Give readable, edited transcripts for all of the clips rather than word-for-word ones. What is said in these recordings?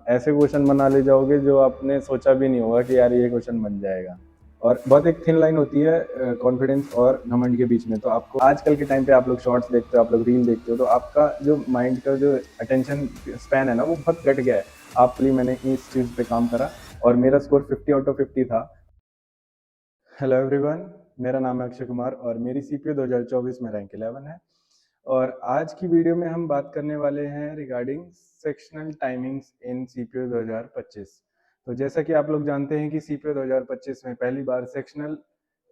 ऐसे क्वेश्चन बना ले जाओगे जो आपने सोचा भी नहीं होगा कि यार ये क्वेश्चन बन जाएगा। और बहुत एक थिन लाइन होती है कॉन्फिडेंस और घमंड के बीच में। तो आपको आजकल के टाइम पे आप लोग शॉर्ट्स देखते हो, आप लोग रील देखते हो, तो आपका जो माइंड का जो अटेंशन स्पैन है ना वो बहुत घट गया है। आपके लिए मैंने इस चीज़ पे काम करा और मेरा स्कोर 50/50 था। हेलो एवरीवन, मेरा नाम है अक्षय कुमार और मेरी सीपीयू 2024 में रैंक 11 है। और आज की वीडियो में हम बात करने वाले हैं रिगार्डिंग सेक्शनल टाइमिंग्स इन सीपीयू 2025। तो जैसा कि आप लोग जानते हैं कि सीपीयू 2025 में पहली बार सेक्शनल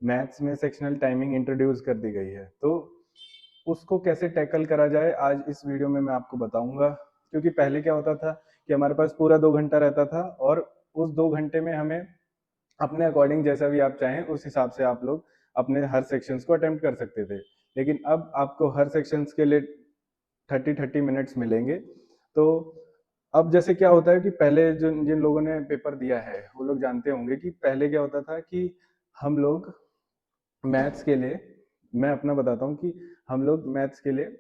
मैथ्स में सेक्शनल टाइमिंग इंट्रोड्यूस कर दी गई है। तो उसको कैसे टैकल करा जाए आज इस वीडियो में मैं आपको बताऊंगा। क्योंकि पहले क्या होता था कि हमारे पास पूरा 2 घंटा रहता था और उस 2 घंटे में हमें अपने अकॉर्डिंग जैसा भी आप चाहें उस हिसाब से आप लोग अपने हर सेक्शंस को अटेम्प्ट कर सकते थे। लेकिन अब आपको हर सेक्शंस के लिए 30-30 मिनट्स मिलेंगे। तो अब जैसे क्या होता है कि पहले जो जिन लोगों ने पेपर दिया है वो लोग जानते होंगे कि पहले क्या होता था कि हम लोग मैथ्स के लिए, मैं अपना बताता हूँ कि हम लोग मैथ्स के लिए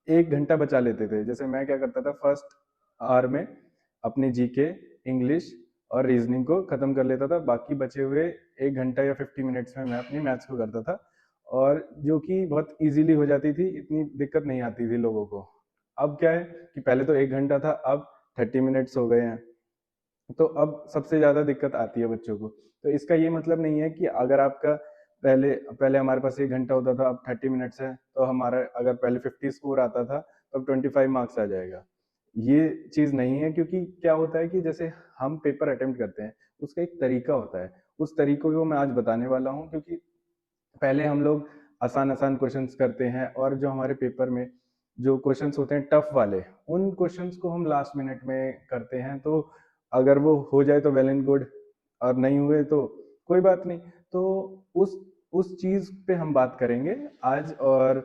1 घंटा बचा लेते थे। जैसे मैं क्या करता था, फर्स्ट आवर में अपनी जीके, इंग्लिश और रीजनिंग को खत्म कर लेता था। बाकी बचे हुए 1 घंटा या 50 मिनट्स में मैं अपनी मैथ्स को करता था, और जो कि बहुत इजीली हो जाती थी, इतनी दिक्कत नहीं आती थी लोगों को। अब क्या है कि पहले तो 1 घंटा था, अब 30 मिनट्स हो गए हैं। तो अब सबसे ज्यादा दिक्कत आती है बच्चों को। तो इसका ये मतलब नहीं है कि अगर आपका पहले पहले हमारे पास 1 घंटा होता था, अब 30 मिनट्स है, तो हमारा अगर पहले 50 स्कोर आता था तो अब 25 मार्क्स आ जाएगा। ये चीज नहीं है। क्योंकि क्या होता है कि जैसे हम पेपर अटेम्प्ट करते हैं उसका एक तरीका होता है, उस तरीकों को मैं आज बताने वाला हूँ। क्योंकि पहले हम लोग आसान आसान क्वेश्चंस करते हैं और जो हमारे पेपर में जो क्वेश्चंस होते हैं टफ वाले, उन क्वेश्चंस को हम लास्ट मिनट में करते हैं। तो अगर वो हो जाए तो वेल एंड गुड, और नहीं हुए तो कोई बात नहीं। तो उस उस चीज पे हम बात करेंगे आज। और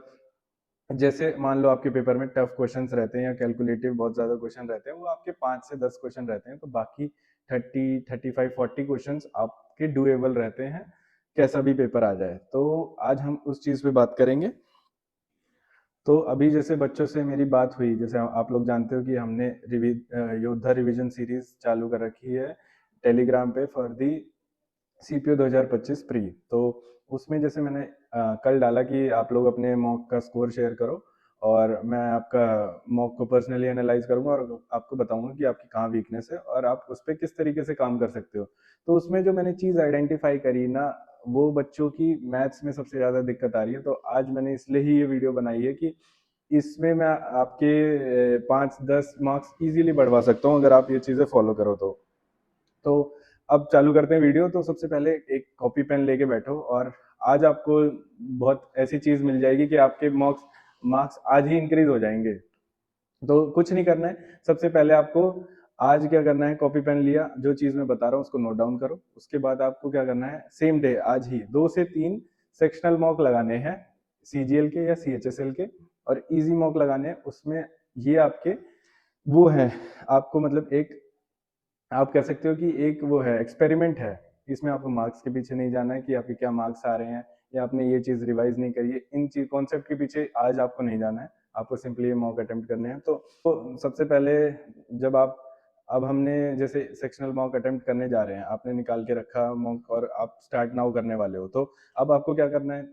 जैसे मान लो आपके पेपर में टफ क्वेश्चंस रहते हैं या कैलकुलेटिव बहुत ज्यादा क्वेश्चन रहते हैं, वो आपके 5 से 10 क्वेश्चन रहते हैं, तो बाकी 30, 35, 40 क्वेश्चंस आपके डुएबल रहते हैं, कैसा भी पेपर आ जाए। तो आज हम उस चीज पे बात करेंगे। तो अभी जैसे बच्चों से मेरी बात हुई, जैसे आप लोग जानते हो कि हमने योद्धा रिवीजन सीरीज चालू कर रखी है टेलीग्राम पे फॉर दी सीपीयू 2025 प्री। तो उसमें जैसे मैंने कल डाला कि आप लोग अपने मॉक का स्कोर शेयर करो और मैं आपका मॉक को पर्सनली एनालाइज करूंगा और आपको बताऊंगा कि आपकी कहाँ वीकनेस है और आप उस पर किस तरीके से काम कर सकते हो। तो उसमें जो मैंने चीज आइडेंटिफाई करी ना, वो बच्चों की मैथ्स में सबसे ज्यादा दिक्कत आ रही है। तो आज मैंने इसलिए ही ये वीडियो बनाई है कि इसमें मैं आपके 5-10 मार्क्स इजीली बढ़वा सकता हूँ अगर आप ये चीजें फॉलो करो तो अब चालू करते हैं वीडियो। तो सबसे पहले एक कॉपी पेन लेके बैठो और आज आपको बहुत ऐसी चीज मिल जाएगी कि आपके मार्क्स मार्क्स आज ही इंक्रीज हो जाएंगे। तो कुछ नहीं करना है, सबसे पहले आपको आज क्या करना है, कॉपी पेन लिया, जो चीज मैं बता रहा हूँ उसको नोट डाउन करो। उसके बाद आपको क्या करना है, सेम डे आज ही 2 से 3 सेक्शनल मॉक लगाने हैं, सीजीएल के या सीएचएसएल के, और इजी मॉक लगाने हैं। उसमें ये आपके वो है, आपको मतलब एक, आप कह सकते हो कि एक वो है, एक्सपेरिमेंट है। इसमें आपको मार्क्स के पीछे नहीं जाना है कि आपके क्या मार्क्स आ रहे हैं या आपने ये चीज रिवाइज नहीं करी है, इन चीज कॉन्सेप्ट के पीछे आज आपको नहीं जाना है। आपको सिंपली ये मॉक अटेम्प्ट करने हैं। तो सबसे पहले जब आप, अब हमने जैसे सेक्शनल मॉक अटेम्प्ट करने जा रहे हैं, आपने निकाल के रखा मॉक और आप स्टार्ट नाउ करने वाले हो, तो अब आपको क्या करना है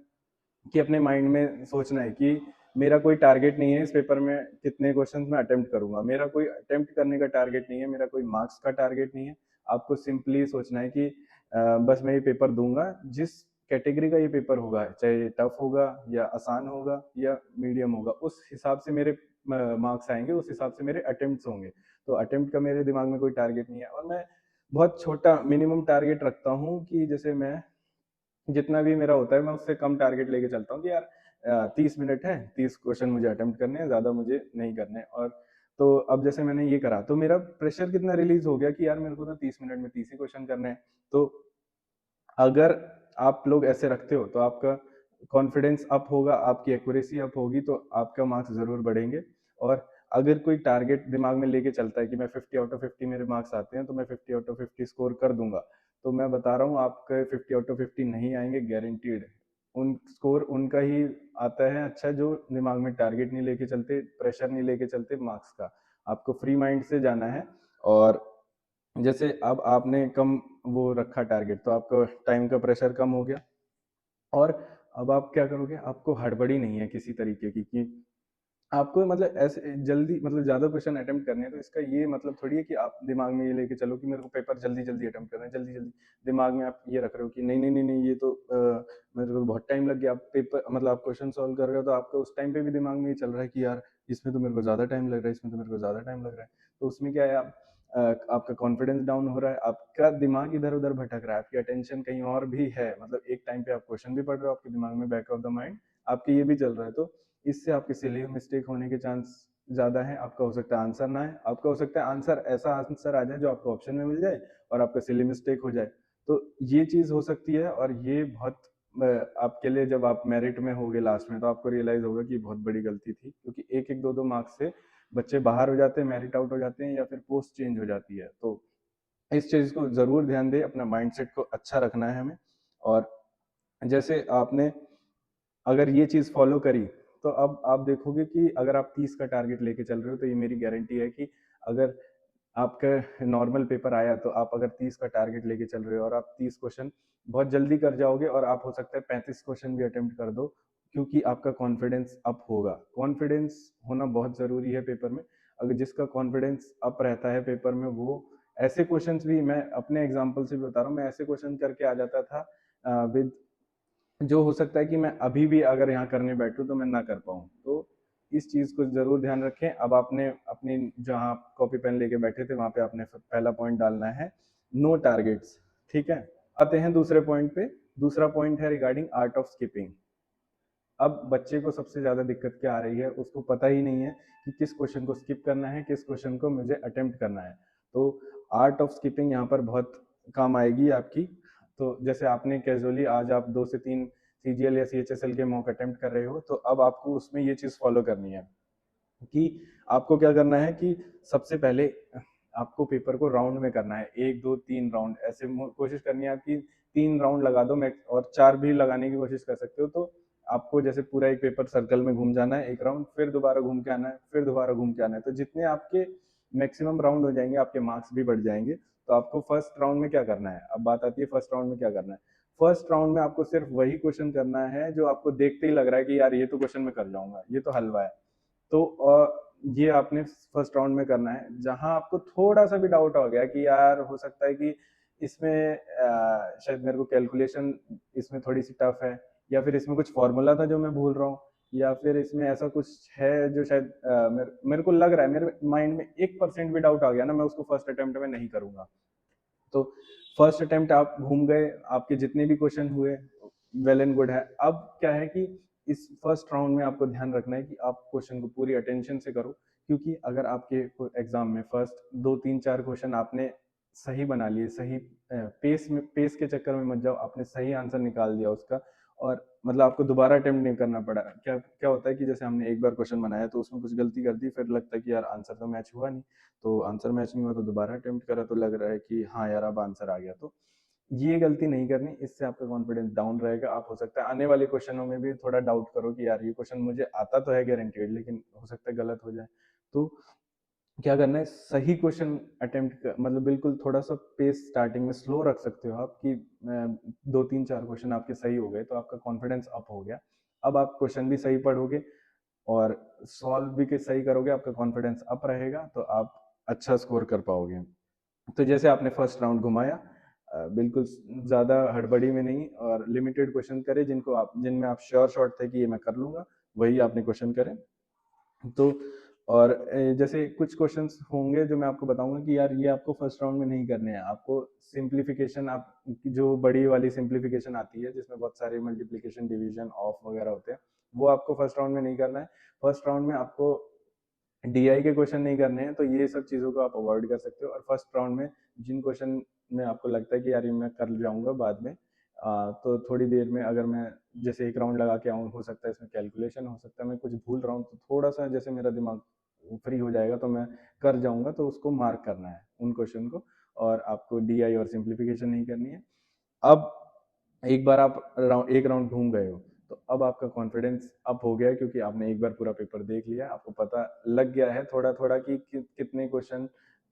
कि अपने माइंड में सोचना है कि मेरा कोई टारगेट नहीं है इस पेपर में कितने क्वेश्चन मैं अटेम्प्ट करूंगा, मेरा कोई अटेम्प्ट करने का टारगेट नहीं है, मेरा कोई मार्क्स का टारगेट नहीं है। आपको सिंपली सोचना है कि बस मैं ये पेपर दूंगा, जिस कैटेगरी का ये पेपर होगा, चाहे टफ होगा या आसान होगा या मीडियम होगा, उस हिसाब से मेरे मार्क्स आएंगे, उस हिसाब से मेरे अटेम्प्ट होंगे। तो अटेम्प्ट का मेरे दिमाग में कोई टारगेट नहीं है और मैं बहुत छोटा मिनिमम टारगेट रखता हूँ कि जैसे मैं जितना भी मेरा होता है मैं उससे कम टारगेट लेके चलता हूँ कि यार 30 मिनट है, 30 क्वेश्चन मुझे अटेम्प्ट करने हैं, ज्यादा मुझे नहीं करने। और तो अब जैसे मैंने ये करा तो मेरा प्रेशर कितना रिलीज हो गया कि यार मेरे को तो 30 मिनट में 30 ही क्वेश्चन करने हैं। तो अगर आप लोग ऐसे रखते हो तो आपका कॉन्फिडेंस अप होगा, आपकी एक्यूरेसी अप होगी, तो आपका मार्क्स जरूर बढ़ेंगे। और अगर कोई टारगेट दिमाग में लेके चलता है कि मैं 50/50 मेरे मार्क्स आते हैं तो मैं 50/50 स्कोर कर दूंगा, तो मैं बता रहा हूँ आपके 50/50 नहीं आएंगे, गारंटीड। उन स्कोर उनका ही आता है अच्छा, जो दिमाग में टारगेट नहीं लेके चलते, प्रेशर नहीं लेके चलते मार्क्स का। आपको फ्री माइंड से जाना है और जैसे अब आपने कम वो रखा टारगेट, तो आपका टाइम का प्रेशर कम हो गया। और अब आप क्या करोगे, आपको हड़बड़ी नहीं है किसी तरीके की कि आपको मतलब ऐसे जल्दी मतलब ज्यादा क्वेश्चन अटेम्प्ट करने हैं, तो इसका ये मतलब थोड़ी है कि आप दिमाग में ये लेके चलो कि मेरे को पेपर जल्दी जल्दी अटेम्प्ट करना है, जल्दी जल्दी। दिमाग में आप ये रख रहे हो कि नहीं नहीं नहीं नहीं, ये तो मेरे को बहुत टाइम लग गया। आप पेपर मतलब आप क्वेश्चन सॉल्व कर रहे हो, तो आपका उस टाइम पे भी दिमाग में ये चल रहा है कि यार इसमें तो मेरे को ज्यादा टाइम लग रहा है, इसमें तो मेरे को ज्यादा टाइम लग रहा है। तो उसमें क्या है, आप आपका कॉन्फिडेंस डाउन हो रहा है, आपका दिमाग इधर उधर भटक रहा है, आपकी अटेंशन कहीं और भी है। मतलब एक टाइम पे आप क्वेश्चन भी पढ़ रहे हो, आपके दिमाग में बैक ऑफ द माइंड आपके ये भी चल रहा है। तो इससे आपके सिली मिस्टेक होने के चांस ज्यादा है। आपका हो सकता है आंसर ना है, आपका हो सकता है आंसर ऐसा आंसर आ जाए जो आपको ऑप्शन में मिल जाए और आपका सिली मिस्टेक हो जाए। तो ये चीज हो सकती है, और ये बहुत आपके लिए जब आप मेरिट में होगे लास्ट में, तो आपको रियलाइज होगा कि बहुत बड़ी गलती थी, क्योंकि एक एक दो दो मार्क्स से बच्चे बाहर हो जाते हैं, मेरिट आउट हो जाते हैं, या फिर पोस्ट चेंज हो जाती है। तो इस चीज को जरूर ध्यान दें, अपना माइंडसेट को अच्छा रखना है हमें। और जैसे आपने अगर ये चीज फॉलो करी, तो अब आप देखोगे कि अगर आप 30 का टारगेट लेके चल रहे हो, तो ये मेरी गारंटी है कि अगर आपका नॉर्मल पेपर आया, तो आप अगर 30 का टारगेट लेके चल रहे हो और आप 30 क्वेश्चन बहुत जल्दी कर जाओगे, और आप हो सकता है 35 क्वेश्चन भी अटेम्प्ट कर दो, क्योंकि आपका कॉन्फिडेंस अप होगा। कॉन्फिडेंस होना बहुत जरूरी है पेपर में। अगर जिसका कॉन्फिडेंस अप रहता है पेपर में, वो ऐसे क्वेश्चंस भी, मैं अपने एग्जांपल से भी बता रहा हूँ, मैं ऐसे क्वेश्चन करके आ जाता था विद, जो हो सकता है कि मैं अभी भी अगर यहाँ करने बैठूं तो मैं ना कर पाऊँ। तो इस चीज को जरूर ध्यान रखें। अब आपने अपनी जहाँ कॉपी पेन लेके बैठे थे, वहां पे आपने पहला पॉइंट डालना है, नो टारगेट्स। ठीक है, आते हैं दूसरे पॉइंट पे। दूसरा पॉइंट है रिगार्डिंग आर्ट ऑफ स्किपिंग। अब बच्चे को सबसे ज्यादा दिक्कत क्या आ रही है, उसको पता ही नहीं है कि किस क्वेश्चन को स्किप करना है, किस क्वेश्चन को मुझे अटेम्प्ट करना है। तो आर्ट ऑफ स्किपिंग यहाँ पर बहुत काम आएगी आपकी। तो जैसे आपने कैजुअली आज आप 2 से 3 सीजीएल या सीएचएसएल के मॉक अटेम्प्ट कर रहे हो, तो अब आपको उसमें ये चीज फॉलो करनी है कि आपको क्या करना है कि सबसे पहले आपको पेपर को राउंड में करना है, 1 2 3 राउंड ऐसे कोशिश करनी है आपकी। 3 राउंड लगा दो मैक्स, और 4 भी लगाने की कोशिश कर सकते हो। तो आपको जैसे पूरा एक पेपर सर्कल में घूम जाना है 1 राउंड, फिर दोबारा घूम के आना है, फिर दोबारा घूम के आना है। तो जितने आपके मैक्सिमम राउंड हो जाएंगे, आपके मार्क्स भी बढ़ जाएंगे। तो आपको फर्स्ट राउंड में क्या करना है, अब बात आती है फर्स्ट राउंड में क्या करना है। फर्स्ट राउंड में आपको सिर्फ वही क्वेश्चन करना है जो आपको देखते ही लग रहा है कि यार ये तो क्वेश्चन मैं कर जाऊंगा, ये तो हलवा है। तो ये आपने फर्स्ट राउंड में करना है। जहां आपको थोड़ा सा भी डाउट हो गया कि यार हो सकता है कि इसमें शायद मेरे को कैलकुलेशन इसमें थोड़ी सी टफ है, या फिर इसमें कुछ फॉर्मूला था जो मैं भूल रहा हूँ, या फिर इसमें ऐसा कुछ है जो शायद मेरे को लग रहा है, मेरे माइंड में 1% भी डाउट आ गया ना, मैं उसको फर्स्ट अटेम्प्ट में नहीं करूंगा। तो फर्स्ट अटेम्प्ट आप घूम गए, आपके जितने भी क्वेश्चन हुए, वेल एंड गुड है। अब क्या है कि इस फर्स्ट राउंड में आपको ध्यान रखना है कि आप क्वेश्चन को पूरी अटेंशन से करो, क्योंकि अगर आपके एग्जाम में फर्स्ट 2 3 4 क्वेश्चन आपने सही बना लिए, सही पेस के चक्कर में मत जाओ, आपने सही आंसर निकाल दिया उसका, और मतलब आपको दोबारा अटेम्प्ट नहीं करना पड़ा। क्या क्या होता है कि जैसे हमने एक बार क्वेश्चन बनाया, तो उसमें कुछ गलती कर दी, फिर लगता है कि यार आंसर तो मैच हुआ नहीं, तो आंसर मैच नहीं हुआ, तो दोबारा अटेम्प्ट करा, तो लग रहा है कि हाँ यार अब आंसर आ गया। तो ये गलती नहीं करनी, इससे आपका कॉन्फिडेंस डाउन रहेगा। आप हो सकता है आने वाले क्वेश्चनों में भी थोड़ा डाउट करो कि यार ये क्वेश्चन मुझे आता तो है गारंटेड, लेकिन हो सकता है गलत हो जाए। तो क्या करना है, सही क्वेश्चन अटेम्प्ट कर, मतलब बिल्कुल थोड़ा सा पेस स्टार्टिंग में स्लो रख सकते हो आप कि 2 3 4 क्वेश्चन आपके सही हो गए, तो आपका कॉन्फिडेंस अप हो गया। अब आप क्वेश्चन भी सही पढ़ोगे और सॉल्व भी के सही करोगे, आपका कॉन्फिडेंस अप रहेगा, तो आप अच्छा स्कोर कर पाओगे। तो जैसे आपने फर्स्ट राउंड घुमाया, बिल्कुल ज्यादा हड़बड़ी में नहीं, और लिमिटेड क्वेश्चन करे जिनको आप, जिनमें आप श्योर शॉट थे कि ये मैं कर लूंगा, वही आपने क्वेश्चन करें। तो और जैसे कुछ क्वेश्चंस होंगे जो मैं आपको बताऊंगा कि यार ये आपको फर्स्ट राउंड में नहीं करने हैं। आपको सिंप्लीफिकेशन, आप जो बड़ी वाली सिंप्लीफिकेशन आती है जिसमें बहुत सारे मल्टीप्लीकेशन डिवीजन ऑफ वगैरह होते हैं, वो आपको फर्स्ट राउंड में नहीं करना है। फर्स्ट राउंड में आपको डीआई के क्वेश्चन नहीं करने हैं, तो ये सब चीजों को आप अवॉइड कर सकते हो। और फर्स्ट राउंड में जिन क्वेश्चन में आपको लगता है कि यार ये मैं कर जाऊंगा बाद में, तो थोड़ी देर में अगर मैं जैसे एक राउंड लगा के आऊँ, हो सकता है इसमें कैलकुलेशन, हो सकता है मैं कुछ भूल रहा हूँ, तो थोड़ा सा जैसे मेरा दिमाग फ्री हो जाएगा तो मैं कर जाऊंगा, तो उसको मार्क करना है उन क्वेश्चन को। और आपको डीआई और सिंप्लीफिकेशन नहीं करनी है। अब एक बार आप एक राउंड घूम गए हो, तो अब आपका कॉन्फिडेंस अप हो गया है, क्योंकि आपने एक बार पूरा पेपर देख लिया, आपको पता लग गया है थोड़ा थोड़ा कि कितने क्वेश्चन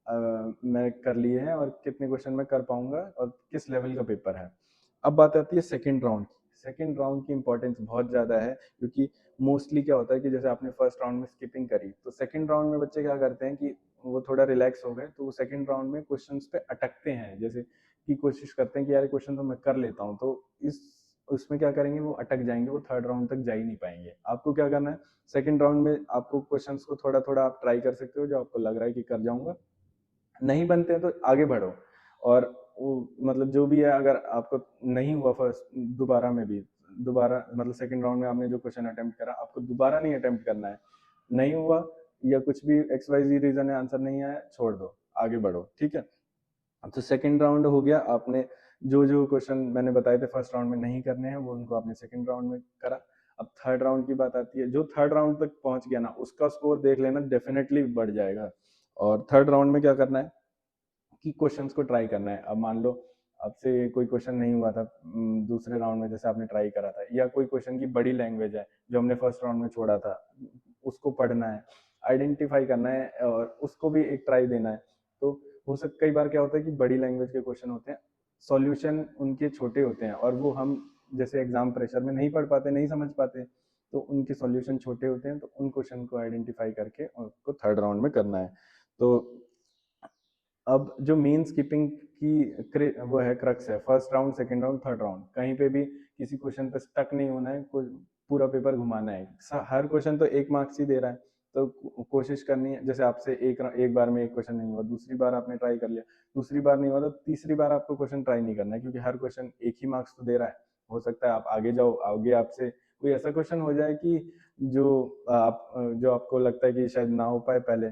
मैं कर लिए हैं और कितने क्वेश्चन मैं कर पाऊंगा और किस लेवल का पेपर है। अब बात आती है सेकंड राउंड की। सेकंड राउंड की इंपॉर्टेंस बहुत ज़्यादा है, क्योंकि मोस्टली क्या होता है कि जैसे आपने फर्स्ट राउंड में स्किपिंग करी, तो सेकंड राउंड में बच्चे क्या करते हैं कि वो थोड़ा रिलैक्स हो गए, तो वो सेकंड राउंड में क्वेश्चंस पे अटकते हैं, जैसे कि कोशिश करते हैं कि यार क्वेश्चन तो मैं कर लेता हूँ, तो इस उसमें क्या करेंगे, वो अटक जाएंगे, वो थर्ड राउंड तक जा ही नहीं पाएंगे। आपको क्या करना है, सेकंड राउंड में आपको क्वेश्चंस को थोड़ा थोड़ा आप ट्राई कर सकते हो, जो आपको लग रहा है कि कर जाऊंगा, नहीं बनते हैं तो आगे बढ़ो। और वो मतलब जो भी है, अगर आपको नहीं हुआ फर्स्ट, दोबारा में भी, दोबारा मतलब सेकंड राउंड में आपने जो क्वेश्चन अटेम्प्ट करा, आपको दोबारा नहीं अटेम्प्ट करना है। नहीं हुआ या कुछ भी एक्स वाई जी रीजन है, आंसर नहीं आया, छोड़ दो, आगे बढ़ो, ठीक है। तो सेकंड राउंड हो गया, आपने जो जो क्वेश्चन मैंने बताए थे फर्स्ट राउंड में नहीं करने हैं, वो उनको आपने सेकंड राउंड में करा। अब थर्ड राउंड की बात आती है, जो थर्ड राउंड तक पहुंच गया ना, उसका स्कोर देख लेना, डेफिनेटली बढ़ जाएगा। और थर्ड राउंड में क्या करना है कि क्वेश्चंस को ट्राई करना है। अब मान लो आपसे कोई क्वेश्चन नहीं हुआ था दूसरे राउंड में, जैसे आपने ट्राई करा था, या कोई क्वेश्चन की बड़ी लैंग्वेज है जो हमने फर्स्ट राउंड में छोड़ा था, उसको पढ़ना है, आइडेंटिफाई करना है और उसको भी एक ट्राई देना है। तो हो सकता, कई बार क्या होता है कि बड़ी लैंग्वेज के क्वेश्चन होते हैं, सॉल्यूशन उनके छोटे होते हैं, और वो हम जैसे एग्जाम प्रेशर में नहीं पढ़ पाते, नहीं समझ पाते, तो उनके सॉल्यूशन छोटे होते हैं, तो उन क्वेश्चन को आइडेंटिफाई करके उसको थर्ड राउंड में करना है। तो अब जो मेन स्किपिंग की वो है क्रक्स है, first round, second round, third round, कहीं पे भी किसी क्वेश्चन पे स्टक नहीं होना है, पूरा पेपर घुमाना है। हर क्वेश्चन तो एक मार्क्स ही दे रहा है, तो कोशिश करनी है, जैसे आपसे एक बार में एक क्वेश्चन नहीं हुआ, दूसरी बार आपने ट्राई कर लिया, दूसरी बार नहीं हुआ, तो तीसरी बार आपको क्वेश्चन ट्राई नहीं करना है, क्योंकि हर क्वेश्चन एक ही मार्क्स तो दे रहा है। हो सकता है आप आगे जाओ, आगे आपसे कोई ऐसा क्वेश्चन हो जाए कि जो जो आपको लगता है कि शायद ना हो पाए पहले।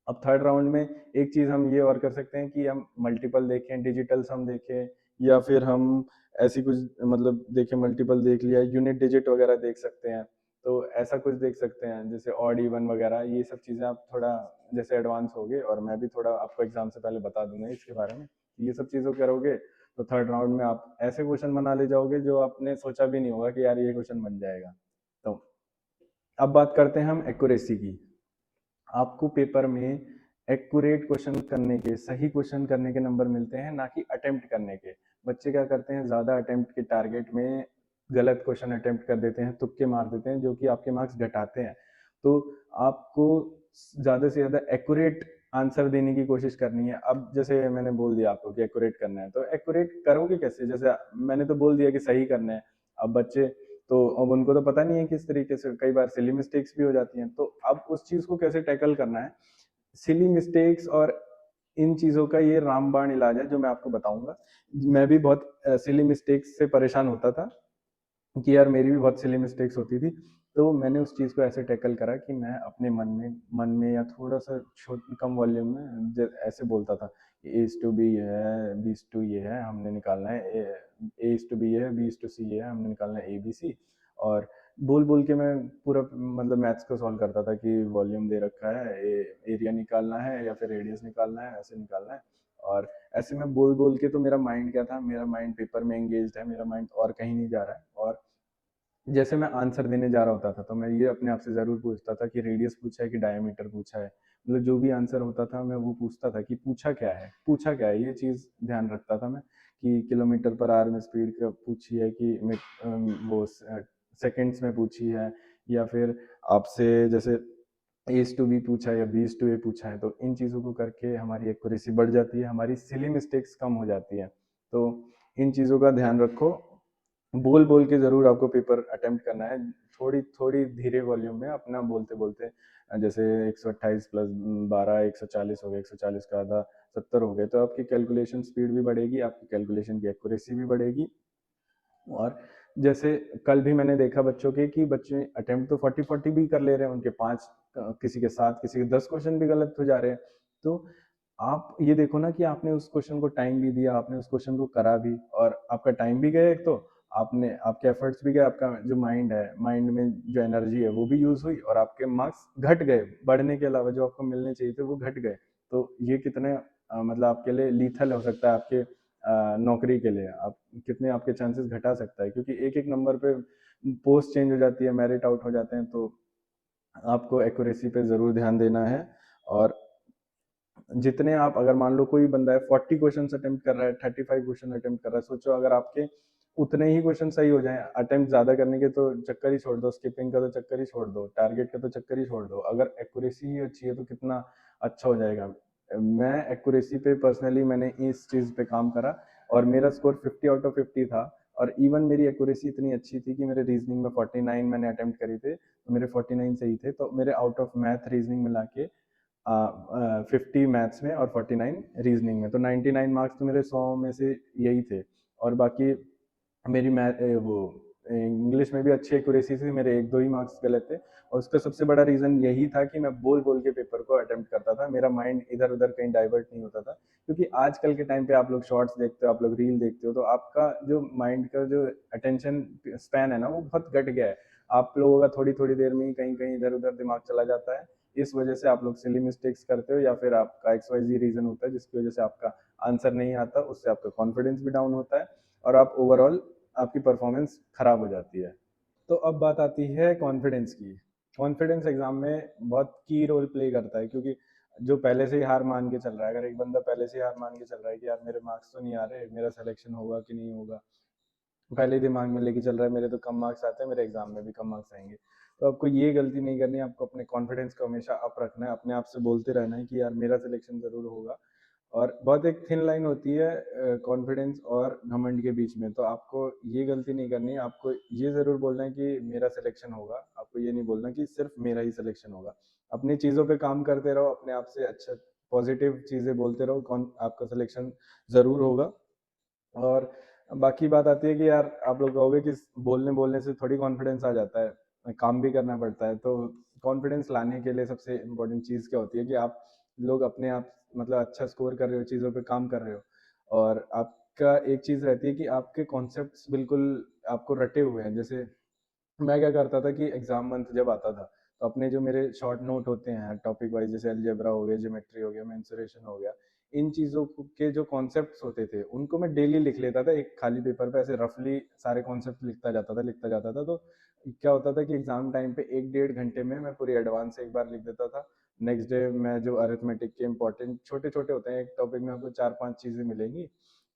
अब थर्ड राउंड में एक चीज हम ये और कर सकते हैं कि हम मल्टीपल देखें, डिजिटल सम देखें, या फिर हम ऐसी कुछ मतलब देखें, मल्टीपल देख लिया, यूनिट डिजिट वगैरह देख सकते हैं। तो ऐसा कुछ देख सकते हैं, जैसे ऑड इवन वगैरह, ये सब चीजें आप थोड़ा जैसे एडवांस हो गए, और मैं भी थोड़ा आपको एग्जाम से पहले बता दूंगा इसके बारे में। ये सब चीजों करोगे तो थर्ड राउंड में आप ऐसे क्वेश्चन बना ले जाओगे जो आपने सोचा भी नहीं होगा कि यार ये क्वेश्चन बन जाएगा। तो अब बात करते हैं हम एक्यूरेसी की। आपको पेपर में एक्यूरेट क्वेश्चन करने के, सही क्वेश्चन करने के नंबर मिलते हैं, ना कि अटेम्प्ट करने के। बच्चे क्या करते हैं, ज्यादा अटेम्प्ट के टारगेट में गलत क्वेश्चन अटेम्प्ट कर देते हैं, तुक्के मार देते हैं, जो कि आपके मार्क्स घटाते हैं। तो आपको ज्यादा से ज्यादा एक्यूरेट आंसर देने की कोशिश करनी है। अब जैसे मैंने बोल दिया आपको कि एक्यूरेट करना है, तो एक्यूरेट करोगे कैसे, जैसे मैंने तो बोल दिया कि सही करना है। अब बच्चे तो अब उनको तो पता नहीं है किस तरीके से, कई बार सिली मिस्टेक्स भी हो जाती हैं, तो अब उस चीज को कैसे टैकल करना है, सिली मिस्टेक्स और इन चीजों का ये रामबाण इलाज है जो मैं आपको बताऊंगा। मैं भी बहुत सिली मिस्टेक्स से परेशान होता था कि यार मेरी भी बहुत सिली मिस्टेक्स होती थी। तो मैंने उस चीज को ऐसे टैकल करा कि मैं अपने मन में या थोड़ा सा कम वॉल्यूम में ऐसे बोलता था कि ए इज टू बी ये है, बी इज टू ये है, हमने निकालना है, ए इज टू बी ये है, बी इज टू सी ये है, हमने निकालना है ए बी सी। और बोल बोल के मैं पूरा मतलब मैथ्स को सॉल्व करता था कि वॉल्यूम दे रखा है, एरिया निकालना है या फिर रेडियस निकालना है, ऐसे निकालना है। और ऐसे में बोल बोल के तो मेरा माइंड क्या था, मेरा माइंड पेपर में एंगेज है, मेरा माइंड और कहीं नहीं जा रहा है। और जैसे मैं आंसर देने जा रहा होता था, तो मैं ये अपने आप से जरूर पूछता था कि रेडियस पूछा है कि डायमीटर पूछा है। मतलब जो भी आंसर होता था मैं वो पूछता था कि पूछा क्या है, पूछा क्या है, ये चीज ध्यान रखता था मैं, कि किलोमीटर पर आवर में स्पीड का पूछी है कि वो सेकेंड्स में पूछी है, या फिर आपसे जैसे एज टू बी पूछा है या बीस टू ए पूछा है। तो इन चीज़ों को करके हमारी एक्यूरेसी बढ़ जाती है, हमारी सिली मिस्टेक्स कम हो जाती है। तो इन चीज़ों का ध्यान रखो, बोल बोल के जरूर आपको पेपर अटेम्प्ट करना है, थोड़ी थोड़ी धीरे वॉल्यूम में अपना बोलते बोलते। जैसे 128 प्लस 12 140 हो गया, 140 का आधा 70 हो गए, तो आपकी कैलकुलेशन स्पीड भी बढ़ेगी, आपकी कैलकुलेशन की एक्यूरेसी भी बढ़ेगी। और जैसे कल भी मैंने देखा बच्चों के कि बच्चे अटेम्प्ट तो 40-40 भी कर ले रहे हैं, उनके 5 किसी के 7 किसी के 10 क्वेश्चन भी गलत हो जा रहे हैं। तो आप ये देखो ना कि आपने उस क्वेश्चन को टाइम भी दिया, आपने उस क्वेश्चन को करा भी, और आपका टाइम भी गया, एक तो आपने आपके एफर्ट्स भी गए, आपका जो माइंड है, माइंड में जो एनर्जी है वो भी यूज हुई, और आपके मार्क्स घट गए, बढ़ने के अलावा जो आपको मिलने चाहिए थे वो घट गए। तो ये कितने मतलब आपके लिए लीथल हो सकता है, आपके नौकरी के लिए आप कितने आपके चांसेस घटा सकता है, क्योंकि एक एक नंबर पे पोस्ट चेंज हो जाती है, मेरिट आउट हो जाते हैं। तो आपको एक्यूरेसी पे ज़रूर ध्यान देना है। और जितने आप, अगर मान लो कोई बंदा है 40 क्वेश्चन अटेम्प्ट कर रहा है, 35 क्वेश्चन अटेम्प्ट कर रहा है, सोचो अगर आपके उतने ही क्वेश्चन सही हो जाएं, अटेम्प्ट ज्यादा करने के तो चक्कर ही छोड़ दो, स्किपिंग का तो चक्कर ही छोड़ दो, टारगेट का तो चक्कर ही छोड़ दो, अगर एक्यूरेसी ही अच्छी है तो कितना अच्छा हो जाएगा। मैं एक्यूरेसी पे पर्सनली मैंने इस चीज पे काम करा और मेरा स्कोर 50 आउट ऑफ 50 था। और इवन मेरी एक्यूरेसी इतनी अच्छी थी कि मेरे रीजनिंग में 49 मैंने अटेम्प्ट करी थे तो मेरे 49 सही थे, तो मेरे आउट ऑफ मैथ रीजनिंग मिला के 50 मैथ्स में और 49 रीजनिंग में, तो 99 मार्क्स तो मेरे 100 में से यही थे। और बाकी मेरी मैथ वो इंग्लिश में भी अच्छी एक्यूरेसी थी, मेरे एक दो ही मार्क्स गलत थे, और उसका सबसे बड़ा रीजन यही था कि मैं बोल बोल के पेपर को अटेम्प्ट करता था, मेरा माइंड इधर उधर कहीं डाइवर्ट नहीं होता था। क्योंकि आजकल के टाइम पे आप लोग शॉर्ट्स देखते हो, आप लोग रील देखते हो, तो आपका जो माइंड का जो अटेंशन स्पैन है ना वो बहुत घट गया है। आप लोगों का थोड़ी थोड़ी देर में ही कहीं कहीं इधर उधर दिमाग चला जाता है। इस वजह से आप लोग सिली मिस्टेक्स करते हो, या फिर आपका XYZ रीजन होता है जिसकी वजह से आपका आंसर नहीं आता, उससे आपका कॉन्फिडेंस भी डाउन होता है और आप ओवरऑल आपकी परफॉर्मेंस खराब हो जाती है। तो अब बात आती है कॉन्फिडेंस की। कॉन्फिडेंस एग्जाम में बहुत की रोल प्ले करता है, क्योंकि जो पहले से ही हार मान के चल रहा है, अगर एक बंदा पहले से ही हार मान के चल रहा है कि यार मेरे मार्क्स तो नहीं आ रहे, मेरा सिलेक्शन होगा कि नहीं होगा, पहले ही दिमाग में लेके चल रहा है मेरे तो कम मार्क्स आते हैं, मेरे एग्जाम में भी कम मार्क्स आएंगे, तो आपको ये गलती नहीं करनी है, आपको अपने कॉन्फिडेंस को हमेशा अप रखना है, अपने आप से बोलते रहना है कि यार मेरा सिलेक्शन जरूर होगा। और बहुत एक थिन लाइन होती है कॉन्फिडेंस और घमंड के बीच में, तो आपको ये गलती नहीं करनी है, आपको ये जरूर बोलना है कि मेरा सिलेक्शन होगा, आपको ये नहीं बोलना कि सिर्फ मेरा ही सिलेक्शन होगा। अपनी चीज़ों पे काम करते रहो, अपने आप से अच्छा पॉजिटिव चीज़ें बोलते रहो, कौन आपका सिलेक्शन ज़रूर होगा। और बाकी बात आती है कि यार आप लोग कहोगे कि बोलने बोलने से थोड़ी कॉन्फिडेंस आ जाता है, काम भी करना पड़ता है। तो कॉन्फिडेंस लाने के लिए सबसे इम्पोर्टेंट चीज़ क्या होती है कि आप लोग अपने आप मतलब अच्छा स्कोर कर रहे हो, चीज़ों पे काम कर रहे हो, और आपका एक चीज़ रहती है कि आपके कॉन्सेप्ट्स बिल्कुल आपको रटे हुए हैं। जैसे मैं क्या करता था कि एग्जाम मंथ जब आता था तो अपने जो मेरे शॉर्ट नोट होते हैं टॉपिक वाइज, जैसे अलजेब्रा हो गया, ज्योमेट्री हो गया, मेंसुरेशन हो गया, इन चीज़ों के जो कॉन्सेप्ट्स होते थे उनको मैं डेली लिख लेता था एक खाली पेपर पे, ऐसे रफली सारे कॉन्सेप्ट लिखता जाता था। तो क्या होता था कि एग्जाम टाइम पे 1 डेढ़ घंटे में मैं पूरी एडवांस एक बार लिख देता था। नेक्स्ट डे मैं जो अरिथमेटिक के इंपॉर्टेंट छोटे छोटे होते हैं, एक टॉपिक में आपको 4 5 चीज़ें मिलेंगी,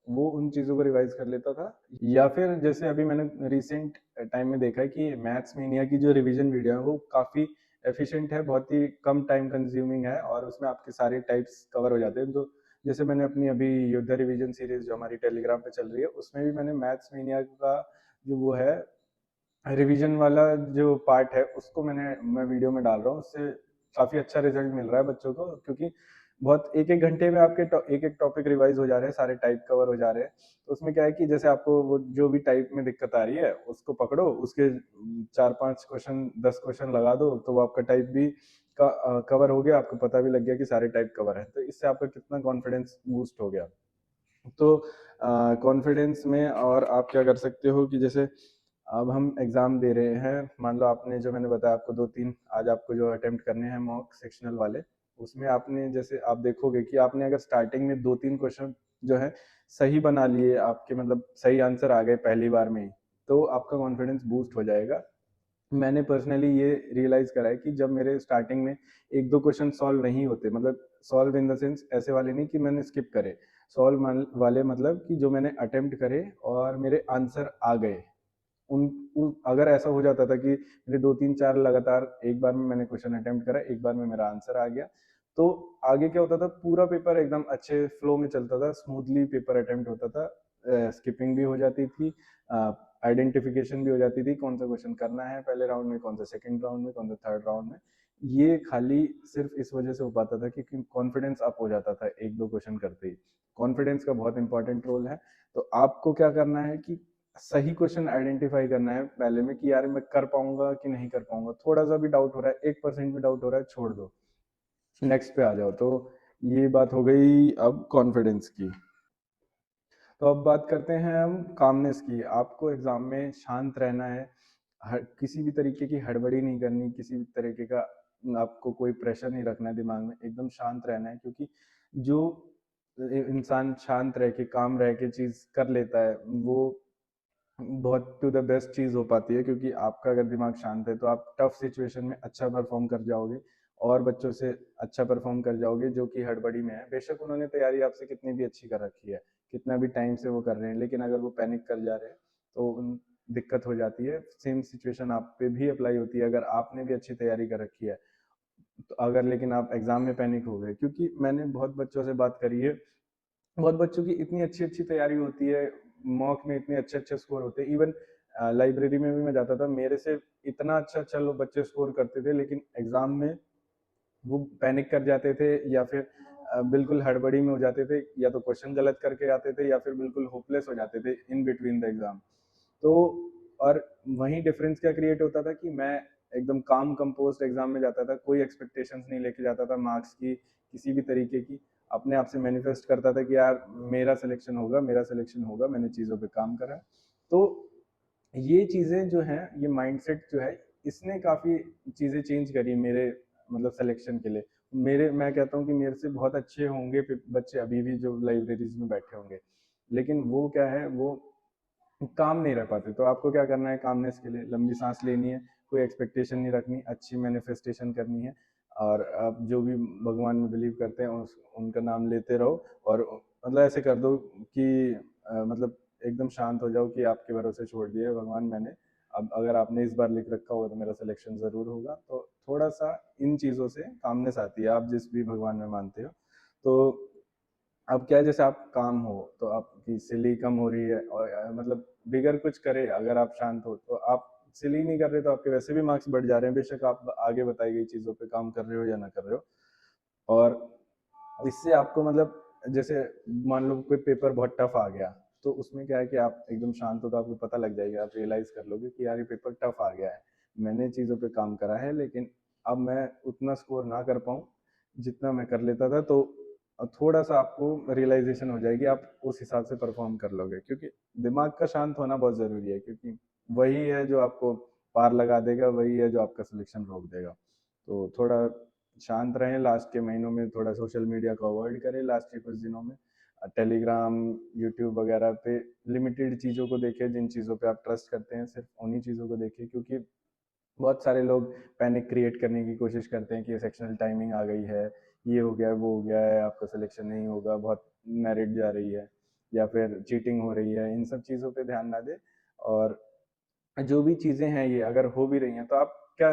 वो उन चीज़ों को रिवाइज कर लेता था। या फिर जैसे अभी मैंने रिसेंट टाइम में देखा है कि मैथ्स में इंडिया की जो रिवीजन वीडियो है वो काफ़ी एफिशिएंट है, बहुत ही कम टाइम कंज्यूमिंग है, और उसमें आपके सारे टाइप्स कवर हो जाते हैं। तो जैसे मैंने अपनी अभी योद्धा रिवीजन सीरीज जो हमारी टेलीग्राम पे चल रही है उसमें भी मैंने मैथ्स में इंडिया का जो वो है रिवीजन वाला जो पार्ट है उसको मैं वीडियो में डाल रहा हूँ, उससे काफी अच्छा रिजल्ट मिल रहा है बच्चों को, क्योंकि बहुत एक एक घंटे में आपके एक एक टॉपिक रिवाइज हो जा रहे हैं, सारे टाइप कवर हो जा रहे हैं। तो उसमें क्या है कि जैसे आपको वो जो भी टाइप में दिक्कत आ रही है उसको पकड़ो, उसके 4 5 क्वेश्चन 10 क्वेश्चन लगा दो, तो वो आपका टाइप भी कवर हो गया, आपको पता भी लग गया कि सारे टाइप कवर है, तो इससे आपका कितना कॉन्फिडेंस बूस्ट हो गया। तो कॉन्फिडेंस में और आप क्या कर सकते हो कि जैसे अब हम एग्जाम दे रहे हैं, मान लो आपने जो मैंने बताया आपको 2 3 आज आपको जो अटेम्प्ट करने हैं मॉक सेक्शनल वाले, उसमें आपने जैसे आप देखोगे कि आपने अगर स्टार्टिंग में 2 3 क्वेश्चन जो है सही बना लिए, आपके मतलब सही आंसर आ गए पहली बार में ही, तो आपका कॉन्फिडेंस बूस्ट हो जाएगा। मैंने पर्सनली ये रियलाइज करा है कि जब मेरे स्टार्टिंग में एक दो क्वेश्चन सॉल्व नहीं होते, मतलब सॉल्व इन द सेंस ऐसे वाले नहीं कि मैंने स्किप करे, सॉल्व वाले मतलब कि जो मैंने अटेम्प्ट करे और मेरे आंसर आ गए, अगर ऐसा हो जाता था कि मेरे 2 3 4 लगातार एक बार में मैंने क्वेश्चन अटेम्प्ट करा, एक बार में मेरा आंसर आ गया, तो आगे क्या होता था, पूरा पेपर एकदम अच्छे फ्लो में चलता था, स्मूथली पेपर अटेम्प्ट होता था, स्किपिंग भी हो जाती थी, आइडेंटिफिकेशन भी हो जाती थी कौन सा क्वेश्चन करना है पहले राउंड में, कौन सा सेकंड राउंड में, कौन सा थर्ड राउंड में। ये खाली सिर्फ इस वजह से हो पाता था कि कॉन्फिडेंस अप हो जाता था एक दो क्वेश्चन करते ही। कॉन्फिडेंस का बहुत इंपॉर्टेंट रोल है। तो आपको क्या करना है कि सही क्वेश्चन आइडेंटिफाई करना है पहले में कि यार मैं कर पाऊंगा कि नहीं कर पाऊंगा, थोड़ा सा भी डाउट हो रहा है, 1% भी डाउट हो रहा है, छोड़ दो, नेक्स्ट पे आ जाओ। तो ये बात हो गई अब कॉन्फिडेंस की। तो अब बात करते हैं हम कामनेस की। आपको एग्जाम में शांत रहना है, किसी भी तरीके की हड़बड़ी नहीं करनी, किसी भी तरीके का आपको कोई प्रेशर नहीं रखना है दिमाग में, एकदम शांत रहना है, क्योंकि जो इंसान शांत रह के काम रह के चीज कर लेता है वो बहुत टू द बेस्ट चीज हो पाती है, क्योंकि आपका अगर दिमाग शांत है तो आप टफ सिचुएशन में अच्छा परफॉर्म कर जाओगे, और बच्चों से अच्छा परफॉर्म कर जाओगे जो कि हड़बड़ी में है। बेशक उन्होंने तैयारी आपसे कितनी भी अच्छी कर रखी है, कितना भी टाइम से वो कर रहे हैं, लेकिन अगर वो पैनिक कर जा रहे हैं तो दिक्कत हो जाती है। सेम सिचुएशन आप पे भी अप्लाई होती है। अगर आपने भी अच्छी तैयारी कर रखी है तो अगर लेकिन आप एग्जाम में पैनिक हो गए, क्योंकि मैंने बहुत बच्चों से बात करी है, बहुत बच्चों की इतनी अच्छी अच्छी तैयारी होती है, मॉक में इतने अच्छे अच्छे स्कोर होते हैं। इवन लाइब्रेरी में भी मैं जाता था, मेरे से इतना अच्छा अच्छा लोग बच्चे स्कोर करते थे, लेकिन एग्जाम में वो पैनिक कर जाते थे या फिर बिल्कुल हड़बड़ी में हो जाते थे, या तो क्वेश्चन गलत करके आते थे या फिर बिल्कुल होपलेस हो जाते थे इन बिटवीन द एग्जाम। तो और वही डिफरेंस क्या क्रिएट होता था कि मैं एकदम काम कंपोस्ट एग्जाम में जाता था, कोई एक्सपेक्टेशंस नहीं लेके जाता था मार्क्स की किसी भी तरीके की। अपने आप से मैनिफेस्ट करता था कि यार मेरा सिलेक्शन होगा, मेरा सिलेक्शन होगा, मैंने चीज़ों पे काम करा। तो ये चीज़ें जो हैं, ये माइंडसेट जो है, इसने काफ़ी चीज़ें चेंज करी मेरे मतलब सिलेक्शन के लिए। मेरे मैं कहता हूँ कि मेरे से बहुत अच्छे होंगे बच्चे अभी भी जो लाइब्रेरीज में बैठे होंगे, लेकिन वो क्या है, वो काम नहीं रह पाते। तो आपको क्या करना है कामनेस के लिए? लंबी सांस लेनी है, कोई एक्सपेक्टेशन नहीं रखनी, अच्छी मैनिफेस्टेशन करनी है, और आप जो भी भगवान में बिलीव करते हैं उनका नाम लेते रहो, और मतलब ऐसे कर दो कि मतलब एकदम शांत हो जाओ कि आपके भरोसे छोड़ दिए भगवान मैंने, अब अगर आपने इस बार लिख रखा होगा तो मेरा सिलेक्शन ज़रूर होगा। तो थोड़ा सा इन चीज़ों से कामनेस आती है, आप जिस भी भगवान में मानते हो। तो अब क्या है, जैसे आप काम हो तो आपकी सिली कम हो रही है, और मतलब बिगर कुछ करे अगर आप शांत हो तो आप सिली नहीं कर रहे तो आपके वैसे भी मार्क्स बढ़ जा रहे हैं, बेशक आप आगे बताई गई चीज़ों पे काम कर रहे हो या ना कर रहे हो। और इससे आपको मतलब जैसे मान लो कोई पेपर बहुत टफ आ गया, तो उसमें क्या है कि आप एकदम शांत हो तो आपको पता लग जाएगा, आप रियलाइज कर लोगे कि यार ये पेपर टफ आ गया है, मैंने चीज़ों पे काम करा है, लेकिन अब मैं उतना स्कोर ना कर पाऊँ जितना मैं कर लेता था। तो थोड़ा सा आपको रियलाइजेशन हो जाएगी, आप उस हिसाब से परफॉर्म कर लोगे, क्योंकि दिमाग का शांत होना बहुत ज़रूरी है, क्योंकि वही है जो आपको पार लगा देगा, वही है जो आपका सिलेक्शन रोक देगा। तो थोड़ा शांत रहें, लास्ट के महीनों में थोड़ा सोशल मीडिया को अवॉइड करें, लास्ट के कुछ दिनों में टेलीग्राम, यूट्यूब वगैरह पे लिमिटेड चीज़ों को देखें, जिन चीज़ों पे आप ट्रस्ट करते हैं सिर्फ उन्हीं चीज़ों को देखें, क्योंकि बहुत सारे लोग पैनिक क्रिएट करने की कोशिश करते हैं कि सेक्शनल टाइमिंग आ गई है, ये हो गया, वो हो गया है, आपका सिलेक्शन नहीं होगा, बहुत मेरिट जा रही है, या फिर चीटिंग हो रही है, इन सब चीज़ों पे ध्यान ना दें। और जो भी चीज़ें हैं ये अगर हो भी रही हैं तो आप क्या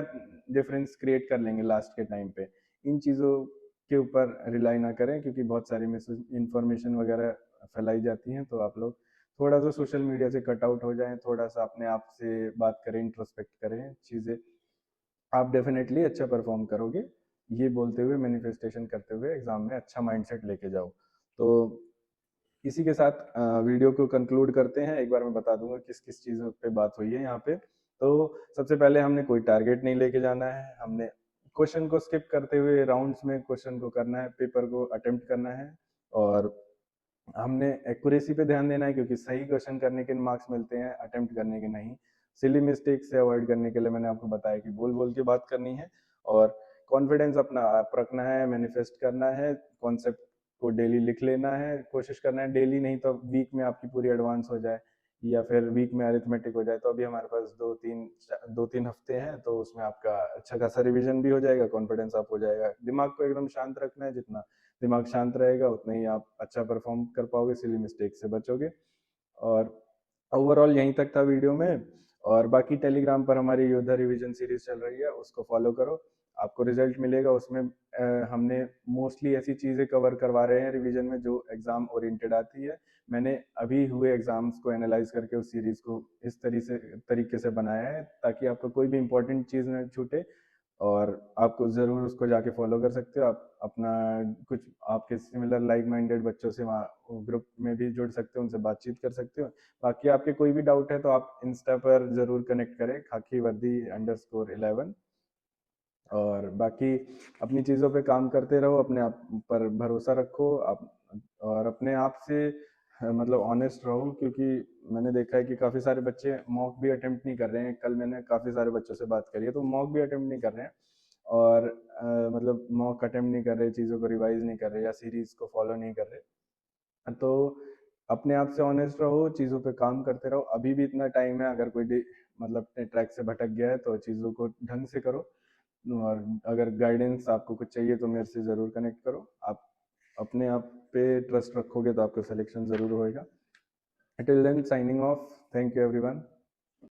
डिफरेंस क्रिएट कर लेंगे लास्ट के टाइम पे, इन चीज़ों के ऊपर रिलाई ना करें, क्योंकि बहुत सारी मिस इन्फॉर्मेशन वगैरह फैलाई जाती हैं। तो आप लोग थोड़ा सा सोशल मीडिया से कट आउट हो जाएं, थोड़ा सा अपने आप से बात करें, इंट्रोस्पेक्ट करें चीज़ें, आप डेफिनेटली अच्छा परफॉर्म करोगे। ये बोलते हुए, मैनिफेस्टेशन करते हुए एग्जाम में अच्छा माइंडसेट लेके जाओ। तो इसी के साथ वीडियो को कंक्लूड करते हैं। एक बार मैं बता दूंगा किस किस चीज़ों पे बात हुई है यहाँ पे। तो सबसे पहले हमने कोई टारगेट नहीं लेके जाना है, हमने क्वेश्चन को स्किप करते हुए राउंड्स में क्वेश्चन को करना है, पेपर को अटेम्प्ट करना है, और हमने एक्यूरेसी पे ध्यान देना है, क्योंकि सही क्वेश्चन करने के मार्क्स मिलते हैं, अटेम्प्ट करने के नहीं। सिली मिस्टेक से अवॉइड करने के लिए मैंने आपको बताया कि बोल बोल के बात करनी है, और कॉन्फिडेंस अपना आप रखना है, मैनिफेस्ट करना है, कॉन्सेप्ट को डेली लिख लेना है, कोशिश करना है डेली नहीं तो वीक में आपकी पूरी एडवांस हो जाए, या फिर वीक में अरिथमेटिक हो जाए। तो अभी हमारे पास दो तीन हफ्ते हैं, तो उसमें आपका अच्छा खासा रिवीजन भी हो जाएगा, कॉन्फिडेंस अप हो जाएगा। दिमाग को एकदम शांत रखना है, जितना दिमाग शांत रहेगा उतना ही आप अच्छा परफॉर्म कर पाओगे, सिली मिस्टेक से बचोगे। और ओवरऑल यहीं तक था वीडियो में। और बाकी टेलीग्राम पर हमारी योद्धा रिवीजन सीरीज चल रही है, उसको फॉलो करो, आपको रिजल्ट मिलेगा उसमें। हमने मोस्टली ऐसी चीज़ें कवर करवा रहे हैं रिवीजन में जो एग्जाम ओरिएंटेड आती है। मैंने अभी हुए एग्जाम्स को एनालाइज करके उस सीरीज को इस तरीके से बनाया है ताकि आपको कोई भी इंपॉर्टेंट चीज़ न छूटे, और आपको ज़रूर उसको जाके फॉलो कर सकते हो। आप अपना कुछ आपके सिमिलर लाइक माइंडेड बच्चों से वहाँ ग्रुप में भी जुड़ सकते हो, उनसे बातचीत कर सकते हो। बाकी आपके कोई भी डाउट है तो आप इंस्टा पर ज़रूर कनेक्ट करें, खाकी वर्दी _11। और बाकी अपनी चीज़ों पे काम करते रहो, अपने आप पर भरोसा रखो आप, और अपने आप से मतलब ऑनेस्ट रहो, क्योंकि मैंने देखा है कि काफ़ी सारे बच्चे मॉक भी अटेम्प्ट नहीं कर रहे हैं। कल मैंने काफ़ी सारे बच्चों से बात करी है, तो मॉक भी अटेम्प्ट नहीं कर रहे हैं, और मतलब मॉक अटेम्प्ट नहीं कर रहे, चीज़ों को रिवाइज नहीं कर रहे, या सीरीज को फॉलो नहीं कर रहे। तो अपने आप से ऑनेस्ट रहो, चीज़ों पे काम करते रहो, अभी भी इतना टाइम है। अगर कोई मतलब अपने ट्रैक से भटक गया है तो चीज़ों को ढंग से करो, और अगर गाइडेंस आपको कुछ चाहिए तो मेरे से ज़रूर कनेक्ट करो। आप अपने आप पे ट्रस्ट रखोगे तो आपका सिलेक्शन ज़रूर होएगा। Till then signing off, thank you everyone.